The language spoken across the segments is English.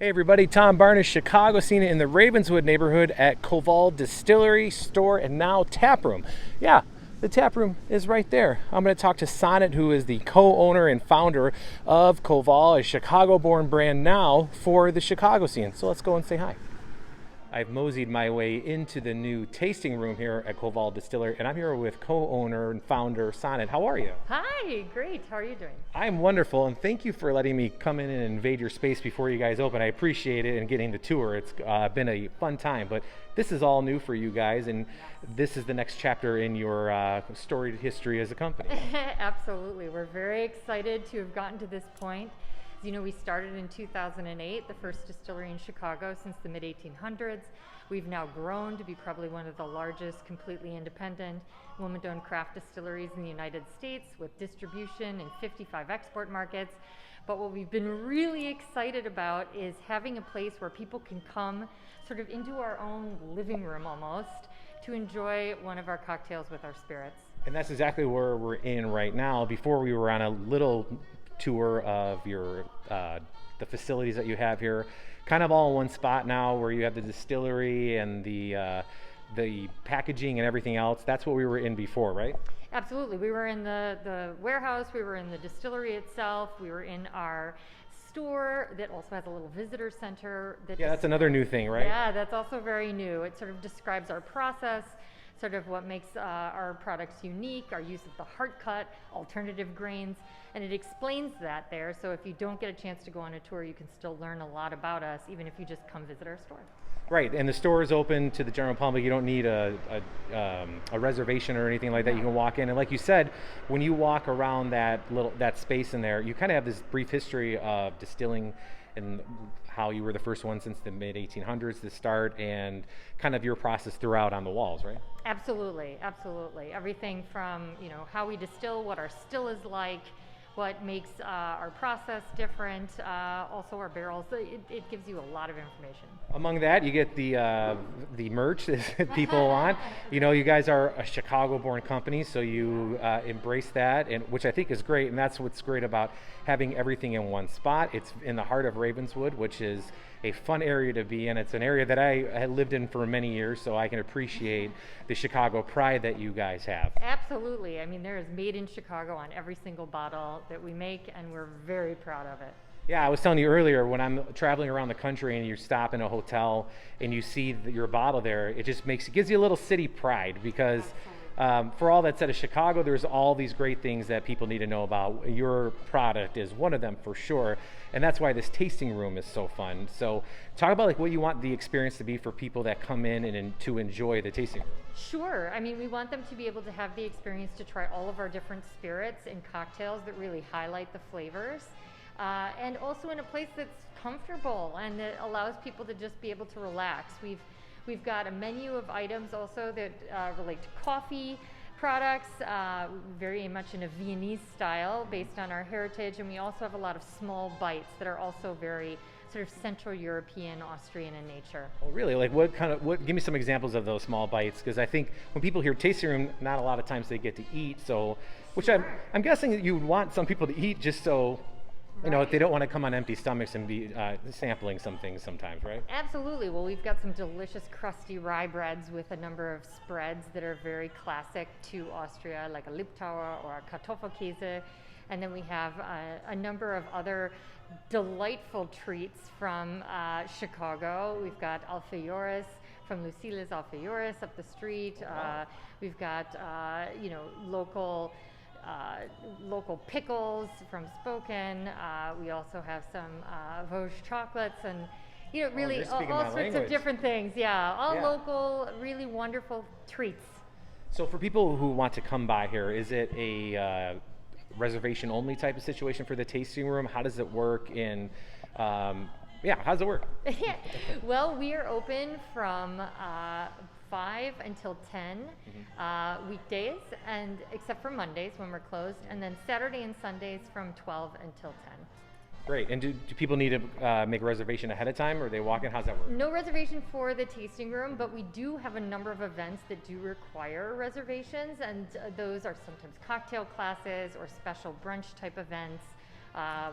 Hey everybody, Tom Barnes, Chicago scene in the Ravenswood neighborhood at Koval Distillery, store, and now tap room. Yeah, the tap room is right there. I'm going to talk to Sonat, who is the co-owner and founder of Koval, a Chicago-born brand now for the Chicago scene. So let's go and say hi. I've moseyed my way into the new tasting room here at Koval Distillery, and I'm here with co-owner and founder Sonat. How are you? Hi, great. How are you doing? I'm wonderful, and thank you for letting me come in and invade your space before you guys open. I appreciate it and getting the tour. It's been a fun time, but this is all new for you guys, and this is the next chapter in your storied history as a company. Absolutely. We're very excited to have gotten to this point. As you know, we started in 2008, the first distillery in Chicago since the mid-1800s. We've now grown to be probably one of the largest completely independent woman-owned craft distilleries in the United States, with distribution in 55 export markets. But what we've been really excited about is having a place where people can come sort of into our own living room almost to enjoy one of our cocktails with our spirits. And that's exactly where we're in right now. Before, we were on a little tour of your the facilities that you have here, kind of all in one spot now, where you have the distillery and the packaging and everything else. That's what we were in before, right? Absolutely. We were in the warehouse, we were in the distillery itself, we were in our store that also has a little visitor center. That's another new thing, right? Yeah, that's also very new. It sort of describes our process, sort of what makes our products unique, our use of the heart cut, alternative grains, and it explains that there. So if you don't get a chance to go on a tour, you can still learn a lot about us, even if you just come visit our store. Right, and the store is open to the general public. You don't need a reservation or anything like that. You can walk in, and like you said, when you walk around that space in there, you kind of have this brief history of distilling and how you were the first one since the mid-1800s to start, and kind of your process throughout on the walls, right? Absolutely, absolutely. Everything from how we distill, what our still is like, what makes our process different, also our barrels. It gives you a lot of information. Among that, you get the merch that people want. You guys are a Chicago-born company, so you embrace that, and which I think is great. And that's what's great about having everything in one spot. It's in the heart of Ravenswood, which is a fun area to be in. It's an area that I had lived in for many years, so I can appreciate the Chicago pride that you guys have. Absolutely. I mean, there is made in Chicago on every single bottle that we make, and we're very proud of it. Yeah, I was telling you earlier, when I'm traveling around the country and you stop in a hotel and you see your bottle there, it gives you a little city pride, because for all that's said of Chicago, there's all these great things that people need to know about. Your product is one of them for sure, and that's why this tasting room is so fun. So talk about what you want the experience to be for people that come in and to enjoy the tasting room. Sure. I mean, we want them to be able to have the experience to try all of our different spirits and cocktails that really highlight the flavors. And also in a place that's comfortable and that allows people to just be able to relax. We've got a menu of items also that relate to coffee products, very much in a Viennese style based on our heritage, and we also have a lot of small bites that are also very sort of Central European, Austrian in nature. Oh, really? Like what give me some examples of those small bites, because I think when people hear tasting room, not a lot of times they get to eat, so which Sure. I'm guessing that you would want some people to eat just so if they don't want to come on empty stomachs and be sampling some things sometimes, right? Absolutely. Well, we've got some delicious crusty rye breads with a number of spreads that are very classic to Austria, like a Liptauer or a Kartoffelkäse. And then we have a number of other delightful treats from Chicago. We've got Alfajores from Lucila's Alfajores up the street. We've got local pickles from Spokane. We also have some Vosges chocolates and really all sorts of different things. Yeah, all local, really wonderful treats. So for people who want to come by here, is it a reservation only type of situation for the tasting room? How does it work? How does it work? Well, we are open from 5 until 10 weekdays, and except for Mondays when we're closed, and then Saturday and Sundays from 12 until 10. Great. And do people need to make a reservation ahead of time, or they walk in? How's that work? No reservation for the tasting room, but we do have a number of events that do require reservations, and those are sometimes cocktail classes or special brunch type events.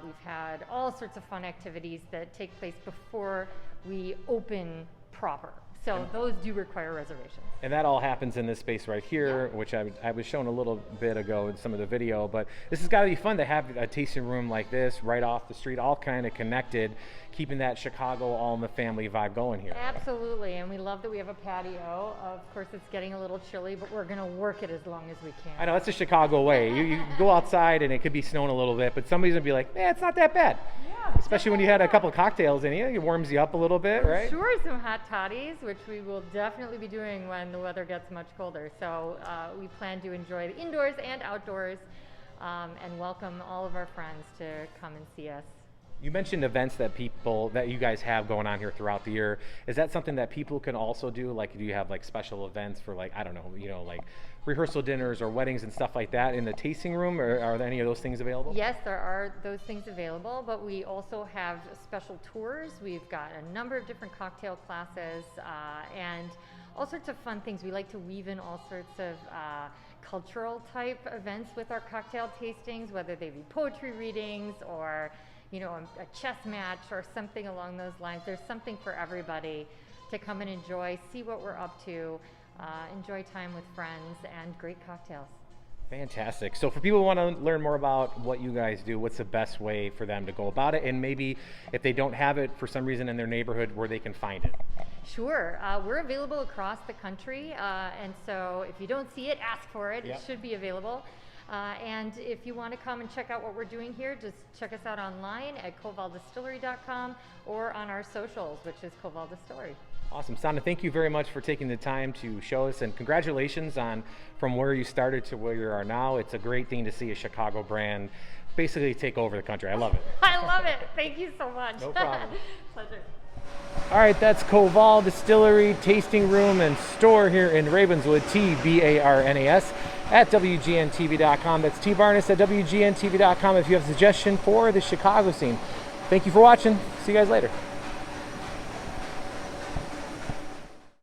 We've had all sorts of fun activities that take place before we open proper. So those do require reservations. And that all happens in this space right here, which I was shown a little bit ago in some of the video, but this has got to be fun to have a tasting room like this right off the street, all kind of connected, keeping that Chicago all in the family vibe going here. Absolutely, and we love that we have a patio. Of course, it's getting a little chilly, but we're going to work it as long as we can. I know, that's the Chicago way. You go outside and it could be snowing a little bit, but somebody's going to be like, it's not that bad. Especially when you had a couple of cocktails in you, it warms you up a little bit, right? Sure, some hot toddies, which we will definitely be doing when the weather gets much colder. So we plan to enjoy the indoors and outdoors and welcome all of our friends to come and see us. You mentioned events that you guys have going on here throughout the year. Is that something that people can also do? Like, do you have like special events for like, I don't know, like rehearsal dinners or weddings and stuff like that in the tasting room, or are there any of those things available? Yes, there are those things available, but we also have special tours. We've got a number of different cocktail classes and all sorts of fun things. We like to weave in all sorts of cultural type events with our cocktail tastings, whether they be poetry readings or a chess match or something along those lines. There's something for everybody to come and enjoy, see what we're up to, enjoy time with friends, and great cocktails. Fantastic. So for people who want to learn more about what you guys do, what's the best way for them to go about it? And maybe if they don't have it for some reason in their neighborhood, where they can find it? Sure. We're available across the country. And so if you don't see it, ask for it. It should be available. And if you want to come and check out what we're doing here, just check us out online at kovaldistillery.com or on our socials, which is Koval Distillery. Awesome. Sonat, thank you very much for taking the time to show us, and congratulations on from where you started to where you are now. It's a great thing to see a Chicago brand basically take over the country. I love it. I love it. Thank you so much. No problem. Pleasure. All right, that's Koval Distillery, Tasting Room, and Store here in Ravenswood, TBARNAS, at WGNTV.com. That's TBarnes at WGNTV.com if you have a suggestion for the Chicago scene. Thank you for watching. See you guys later.